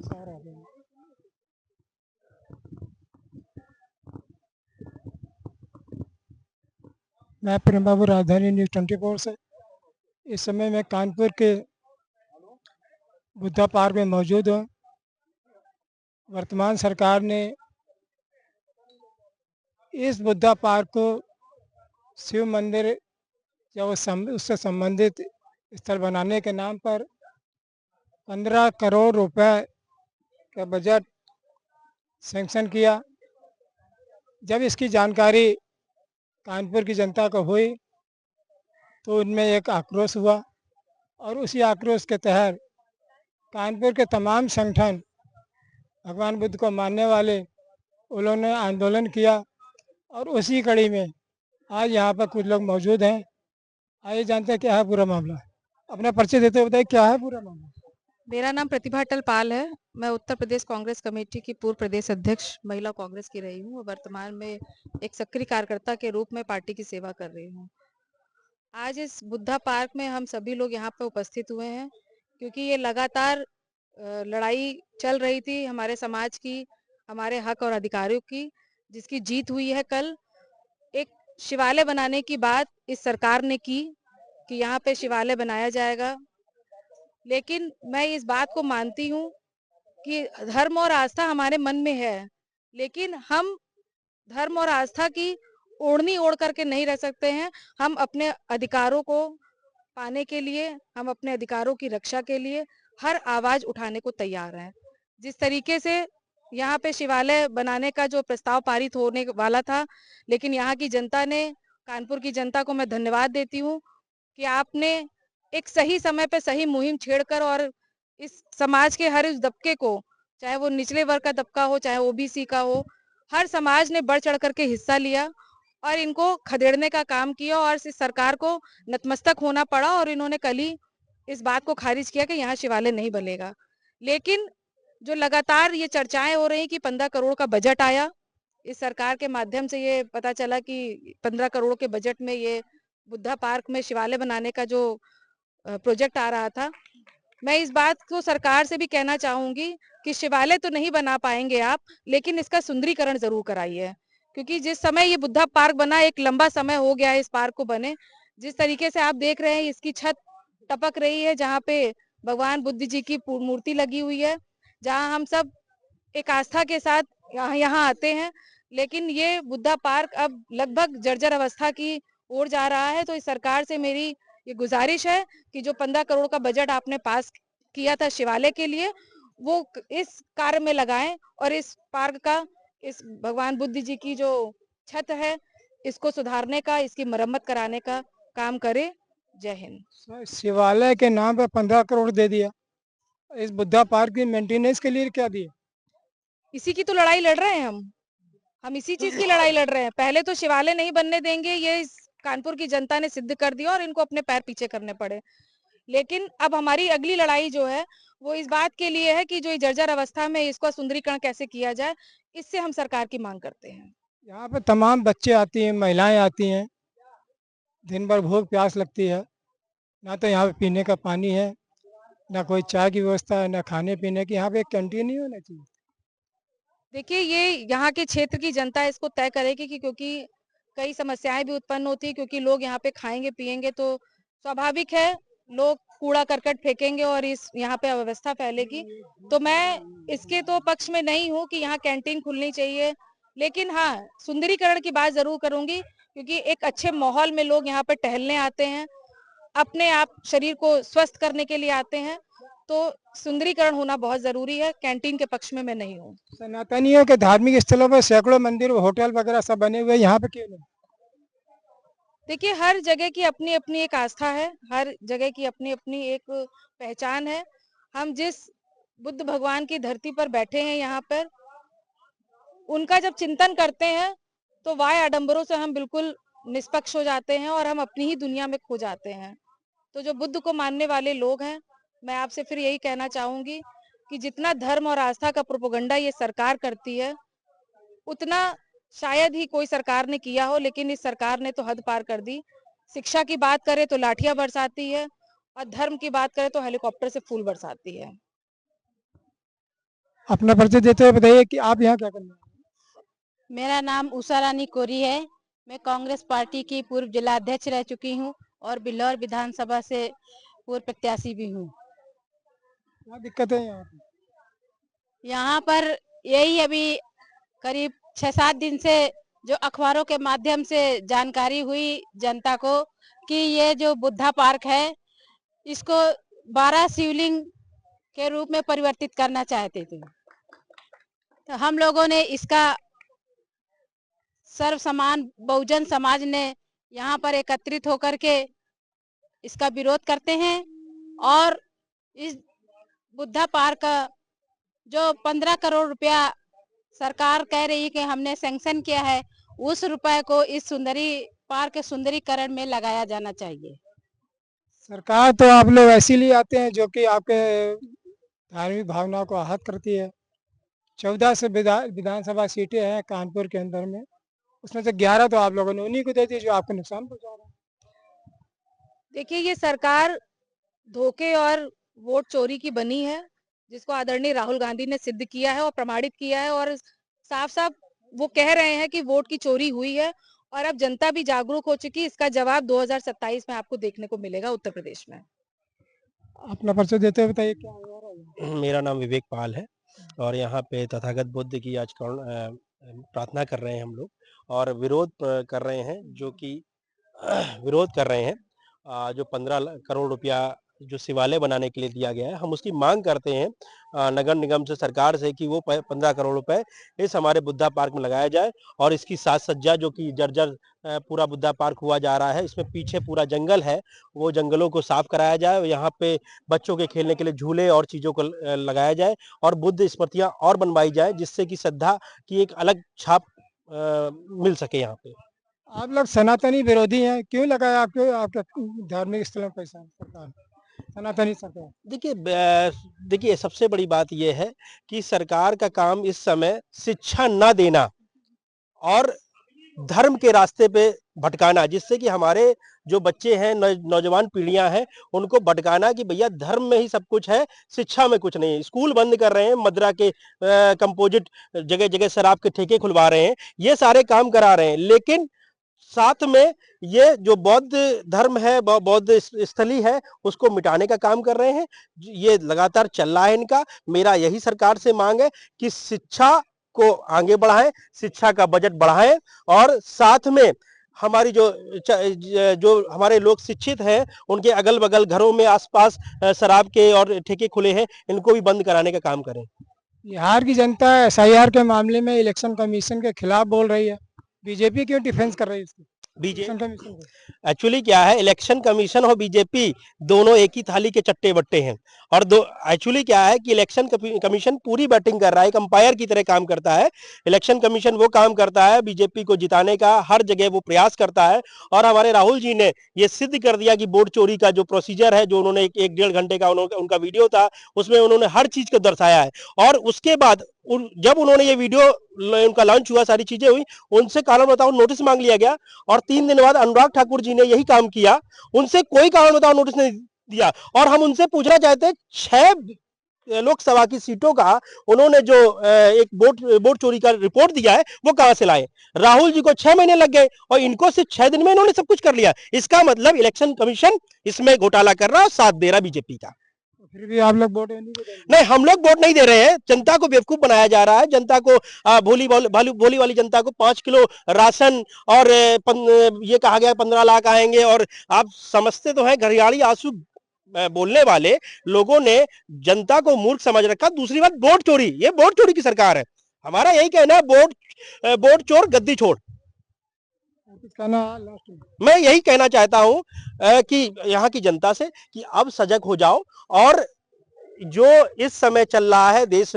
सारा दिन। मैं प्रेम बाबू, राजधानी न्यूज़ 24 से। इस समय मैं कानपुर के बुद्धा पार्क में मौजूद हूँ। वर्तमान सरकार ने इस बुद्धा पार्क को शिव मंदिर या उससे संबंधित स्थल बनाने के नाम पर 15 करोड़ रुपए का बजट सैंक्शन किया। जब इसकी जानकारी कानपुर की जनता को हुई तो उनमें एक आक्रोश हुआ और उसी आक्रोश के तहत कानपुर के तमाम संगठन, भगवान बुद्ध को मानने वाले, उन्होंने आंदोलन किया और उसी कड़ी में आज यहाँ पर कुछ लोग मौजूद हैं। आइए जानते हैं क्या है पूरा मामला। अपना परिचय देते हुए बताइए क्या है पूरा मामला। मेरा नाम प्रतिभा अटल पाल है। मैं उत्तर प्रदेश कांग्रेस कमेटी की पूर्व प्रदेश अध्यक्ष महिला कांग्रेस की रही हूँ और वर्तमान में एक सक्रिय कार्यकर्ता के रूप में पार्टी की सेवा कर रही हूँ। आज इस बुद्धा पार्क में हम सभी लोग यहाँ पे उपस्थित हुए हैं क्योंकि ये लगातार लड़ाई चल रही थी हमारे समाज की, हमारे हक और अधिकारों की, जिसकी जीत हुई है कल। एक शिवालय बनाने की बात इस सरकार ने की कि यहाँ पे शिवालय बनाया जाएगा, लेकिन मैं इस बात को मानती हूँ कि धर्म और आस्था हमारे मन में है, लेकिन हम धर्म और आस्था की ओढ़नी ओढ़ करके नहीं रह सकते हैं। हम अपने अधिकारों को पाने के लिए, हम अपने अधिकारों की रक्षा के लिए हर आवाज उठाने को तैयार हैं। जिस तरीके से यहाँ पे शिवालय बनाने का जो प्रस्ताव पारित होने वाला था, लेकिन यहाँ की जनता ने, कानपुर की जनता को मैं धन्यवाद देती हूँ कि आपने एक सही समय पे सही मुहिम छेड़कर और इस समाज के हर इस दबके को, चाहे वो निचले वर्ग का दबका हो, चाहे ओबीसी का हो, हर समाज ने बढ़ चढ़ करके हिस्सा लिया और इनको खदेड़ने का काम किया और इस सरकार को नतमस्तक होना पड़ा और इन्होंने कल ही इस बात को खारिज किया कि यहाँ शिवालय नहीं बनेगा। लेकिन जो लगातार ये चर्चाएं हो रही कि 15 करोड़ का बजट आया, इस सरकार के माध्यम से ये पता चला कि 15 करोड़ के बजट में ये बुद्धा पार्क में शिवालय बनाने का जो प्रोजेक्ट आ रहा था। मैं इस बात को सरकार से भी कहना चाहूंगी कि शिवालय तो नहीं बना पाएंगे आप, लेकिन इसका सुंदरीकरण जरूर कराइए, क्योंकि जिस समय ये बुद्धा पार्क बना, एक लंबा समय हो गया है इस पार्क को बने। जिस तरीके से आप देख रहे हैं इसकी छत टपक रही है, जहाँ पे भगवान बुद्ध जी की मूर्ति लगी हुई है, जहाँ हम सब एक आस्था के साथ यहाँ आते हैं, लेकिन ये बुद्धा पार्क अब लगभग जर्जर अवस्था की ओर जा रहा है। तो इस सरकार से मेरी ये गुजारिश है कि जो 15 करोड़ का बजट आपने पास किया था शिवालय के लिए, वो इस कार्य में लगाएं और इस पार्क का, इस भगवान बुद्ध जी की जो छत है, इसको सुधारने का, इसकी मरम्मत कराने का काम करे। जय हिंद। शिवालय के नाम पर 15 करोड़ दे दिया, इस बुद्धा पार्क की मेंटेनेंस के लिए क्या दिया? इसी की तो लड़ाई लड़ रहे हैं हम इसी चीज की लड़ाई लड़ रहे हैं। पहले तो शिवालय नहीं बनने देंगे, ये इस कानपुर की जनता ने सिद्ध कर दिया और इनको अपने पैर पीछे करने पड़े। लेकिन अब हमारी अगली लड़ाई जो है वो इस बात के लिए है कि जो जर्जर अवस्था में इसका सुंदरीकरण कैसे किया जाए, इससे हम सरकार की मांग करते हैं। यहाँ पे तमाम बच्चे आती हैं, महिलाएं आती हैं, दिन भर भूख प्यास लगती है। ना तो यहाँ पे पीने का पानी है, ना कोई चाय की व्यवस्था है, ना खाने पीने की। यहाँ पे एक कैंटीन ही होना चाहिए। देखिए, ये यहाँ के क्षेत्र की जनता इसको तय करेगी कि क्योंकि कई समस्याएं भी उत्पन्न होती है, क्योंकि लोग यहाँ पे खाएंगे पिएंगे तो स्वाभाविक है लोग कूड़ा करकट फेंकेंगे और इस यहाँ पे अव्यवस्था फैलेगी। तो मैं इसके तो पक्ष में नहीं हूँ कि यहाँ कैंटीन खुलनी चाहिए, लेकिन हाँ, सुंदरीकरण की बात जरूर करूंगी, क्योंकि एक अच्छे माहौल में लोग यहाँ पे टहलने आते हैं, अपने आप शरीर को स्वस्थ करने के लिए आते हैं, तो सुंदरीकरण होना बहुत जरूरी है। कैंटीन के पक्ष में मैं नहीं हूँ। सनातनियों के धार्मिक स्थलों पर सैकड़ों मंदिर, होटल वगैरह सब बने हुए हैं, यहाँ पे क्यों नहीं? देखिए, हर जगह की अपनी अपनी एक आस्था है, हर जगह की अपनी अपनी एक पहचान है। हम जिस बुद्ध भगवान की धरती पर बैठे हैं यहाँ पर, उनका जब चिंतन करते हैं तो वाय आडंबरों से हम बिल्कुल निष्पक्ष हो जाते हैं और हम अपनी ही दुनिया में खो जाते हैं। तो जो बुद्ध को मानने वाले लोग हैं, मैं आपसे फिर यही कहना चाहूंगी कि जितना धर्म और आस्था का प्रोपेगेंडा ये सरकार करती है, उतना शायद ही कोई सरकार ने किया हो, लेकिन इस सरकार ने तो हद पार कर दी। शिक्षा की बात करें तो लाठियां बरसाती है और धर्म की बात करें तो हेलीकॉप्टर से फूल बरसाती है। अपना परिचय देते हुए बताइए कि आप यहाँ क्या करने आए हैं? मेरा नाम उषा रानी कोरी है। मैं कांग्रेस पार्टी की पूर्व जिला अध्यक्ष रह चुकी हूँ और बिल्लौर विधानसभा से पूर्व प्रत्याशी भी हूँ। क्या दिक्कत है यहाँ पे? यहाँ पर यही अभी करीब 6-7 दिन से जो अखबारों के माध्यम से जानकारी हुई जनता को कि ये जो बुद्धा पार्क है इसको 12 शिवलिंग के रूप में परिवर्तित करना चाहते थे। तो हम लोगों ने इसका सर्व समान बहुजन समाज ने यहाँ पर एकत्रित होकर के इसका विरोध करते हैं और इस बुद्धा पार्क का जो 15 करोड़ रुपया सरकार कह रही है कि हमने सैंक्शन किया है, उस रुपए को इस सुंदरी पार्क के सुंदरीकरण में लगाया जाना चाहिए। सरकार तो आप लोग ऐसे लिए आते हैं जो कि आपके धार्मिक भावनाओं को आहत करती है। 14 से विधानसभा सीटें हैं कानपुर के अंदर में, उसमें से 11 तो आप लोगों ने उन्हीं को दे दी जो आपको नुकसान पहुंचा रहा है। देखिए, ये सरकार धोखे और वोट चोरी की बनी है, जिसको आदरणीय राहुल गांधी ने सिद्ध किया है और प्रमाणित किया है और साफ साफ वो कह रहे हैं कि वोट की चोरी हुई है और अब जनता भी जागरूक हो चुकी है। इसका जवाब 2027 में आपको देखने को मिलेगा उत्तर प्रदेश में। अपना परिचय देते हुए बताइए क्या हो रहा है? मेरा नाम विवेक पाल है और यहाँ पे तथागत बुद्ध की आज प्रार्थना कर रहे हैं हम लोग और विरोध कर रहे हैं जो कि विरोध कर रहे हैं जो 15 करोड़ रुपया जो शिवालय बनाने के लिए दिया गया है, हम उसकी मांग करते हैं नगर निगम से, सरकार से कि वो 15 करोड़ रुपए इस हमारे बुद्धा पार्क में लगाया जाए और इसकी साज सज्जा जो कि जर्जर पूरा बुद्धा पार्क हुआ जा रहा है, इसमें पीछे पूरा जंगल है, वो जंगलों को साफ कराया जाए, यहाँ पे बच्चों के खेलने के लिए झूले और चीजों को लगाया जाए और बुद्ध स्मृतियां और बनवाई जाए जिससे कि श्रद्धा की एक अलग छाप मिल सके यहाँ पे। आप लोग सनातनी विरोधी हैं, क्यों लगाया आपके आपके धार्मिक स्थलों पर पैसा सरकार, सनातनी सरकार? देखिए सबसे बड़ी बात यह है कि सरकार का काम इस समय शिक्षा न देना और धर्म के रास्ते पे भटकाना, जिससे कि हमारे जो बच्चे हैं, नौजवान पीढ़ियां हैं, उनको भटकाना कि भैया धर्म में ही सब कुछ है, शिक्षा में कुछ नहीं है। स्कूल बंद कर रहे हैं, मदरा के कंपोजिट जगह जगह शराब के ठेके खुलवा रहे हैं, ये सारे काम करा रहे हैं, लेकिन साथ में ये जो बौद्ध धर्म है, बौद्ध स्थली है, उसको मिटाने का काम कर रहे हैं। ये लगातार चल रहा है इनका। मेरा यही सरकार से मांग है कि शिक्षा को आगे बढ़ाएं, शिक्षा का बजट बढ़ाएं और साथ में हमारी जो हमारे लोग शिक्षित हैं, उनके अगल बगल घरों में आसपास शराब के और ठेके खुले हैं, इनको भी बंद कराने का काम करें। बिहार की जनता एसआईआर के मामले में इलेक्शन कमीशन के खिलाफ बोल रही है, बीजेपी क्यों डिफेंस कर रही है इसकी? एक्चुअली क्या है, इलेक्शन कमीशन और बीजेपी दोनों एक ही थाली के चट्टे बट्टे हैं और एक्चुअली क्या है कि इलेक्शन कमीशन पूरी बैटिंग कर रहा है, एक अंपायर की तरह काम करता है। इलेक्शन कमीशन वो काम करता है बीजेपी को जिताने का, हर जगह वो प्रयास करता है और हमारे राहुल जी ने ये सिद्ध कर दिया कि वोट चोरी का जो प्रोसीजर है, जो उन्होंने एक 1.5 घंटे का उनका वीडियो था, उसमें उन्होंने हर चीज को दर्शाया है और उसके बाद जब उन्होंने ये वीडियो उनका लॉन्च हुआ, सारी चीजें हुई, उनसे कारण बताओ नोटिस मांग लिया गया और 3 दिन बाद अनुराग ठाकुर जी ने यही काम किया, उनसे कोई कारण बताओ नोटिस नहीं दिया। और हम उनसे पूछना चाहते हैं, 6 लोकसभा की सीटों का उन्होंने जो एक वोट चोरी का रिपोर्ट दिया है, वो कहां से लाए? राहुल जी को 6 महीने लग गए और इनको सिर्फ 6 दिन में इन्होंने सब कुछ कर लिया। इसका मतलब इलेक्शन कमीशन इसमें घोटाला कर रहा है और साथ दे रहा बीजेपी का। फिर भी आप लोग वोट नहीं, हम लोग वोट नहीं दे रहे हैं। जनता को बेवकूफ बनाया जा रहा है, जनता को भोली वाली जनता को 5 किलो राशन और ये कहा गया 15 लाख आएंगे और आप समझते तो हैं, घरियाली आंसू बोलने वाले लोगों ने जनता को मूर्ख समझ रखा। दूसरी बात, वोट चोरी, ये वोट चोरी की सरकार है। हमारा यही कहना है, वोट चोर गद्दी छोड़। मैं यही कहना चाहता हूं कि यहाँ की जनता से कि अब सजग हो जाओ और जो इस समय चल रहा है देश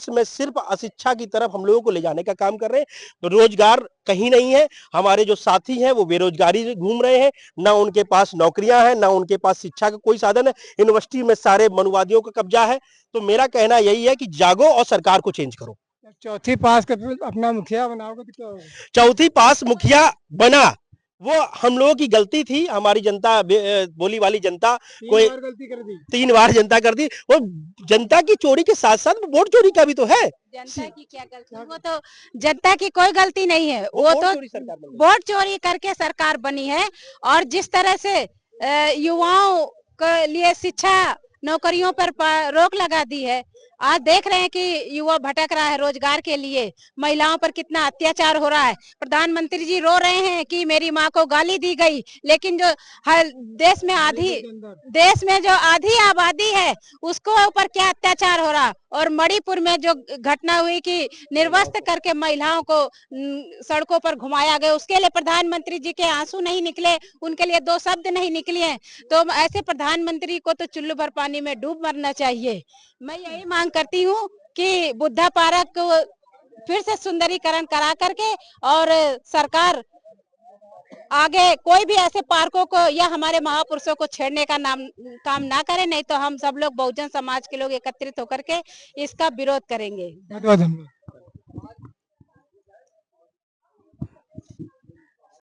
में सिर्फ अशिक्षा की तरफ हम लोगों को ले जाने का काम कर रहे हैं। रोजगार कहीं नहीं है, हमारे जो साथी हैं वो बेरोजगारी घूम रहे हैं, ना उनके पास नौकरियां हैं, ना उनके पास शिक्षा का कोई साधन है। यूनिवर्सिटी में सारे मनुवादियों का कब्जा है। तो मेरा कहना यही है कि जागो और सरकार को चेंज करो। चौथी पास का अपना मुखिया बनाओगे तो क्या होगा? चौथी पास मुखिया बना वो हम लोगों की गलती थी, हमारी जनता बोली वाली जनता कोई 3 बार गलती कर दी। 3 बार जनता कर दी। वो जनता की चोरी के साथ साथ वोट चोरी का भी तो है। जनता की क्या गलती, वो तो जनता की कोई गलती नहीं है, वो वोट तो चोरी सरकार बन गई। वोट चोरी करके सरकार बनी है। और जिस तरह से युवाओं के लिए शिक्षा नौकरियों पर रोक लगा दी है, आज देख रहे हैं कि युवा भटक रहा है रोजगार के लिए, महिलाओं पर कितना अत्याचार हो रहा है। प्रधानमंत्री जी रो रहे हैं कि मेरी माँ को गाली दी गई, लेकिन जो हर देश में जो आधी आबादी है उसको ऊपर क्या अत्याचार हो रहा। और मणिपुर में जो घटना हुई कि निर्वस्त्र करके महिलाओं को सड़कों पर घुमाया गया, उसके लिए प्रधानमंत्री जी के आंसू नहीं निकले, उनके लिए 2 शब्द नहीं निकले हैं। तो ऐसे प्रधानमंत्री को तो चुल्लू भर पानी में डूब मरना चाहिए। मैं यही मांग करती हूँ कि बुद्धा पार्क को फिर से सुंदरीकरण करा करके, और सरकार आगे कोई भी ऐसे पार्कों को या हमारे महापुरुषों को छेड़ने का काम ना करे, नहीं तो हम सब लोग बहुजन समाज के लोग एकत्रित होकर के इसका विरोध करेंगे। बहुत बहुत धन्यवाद।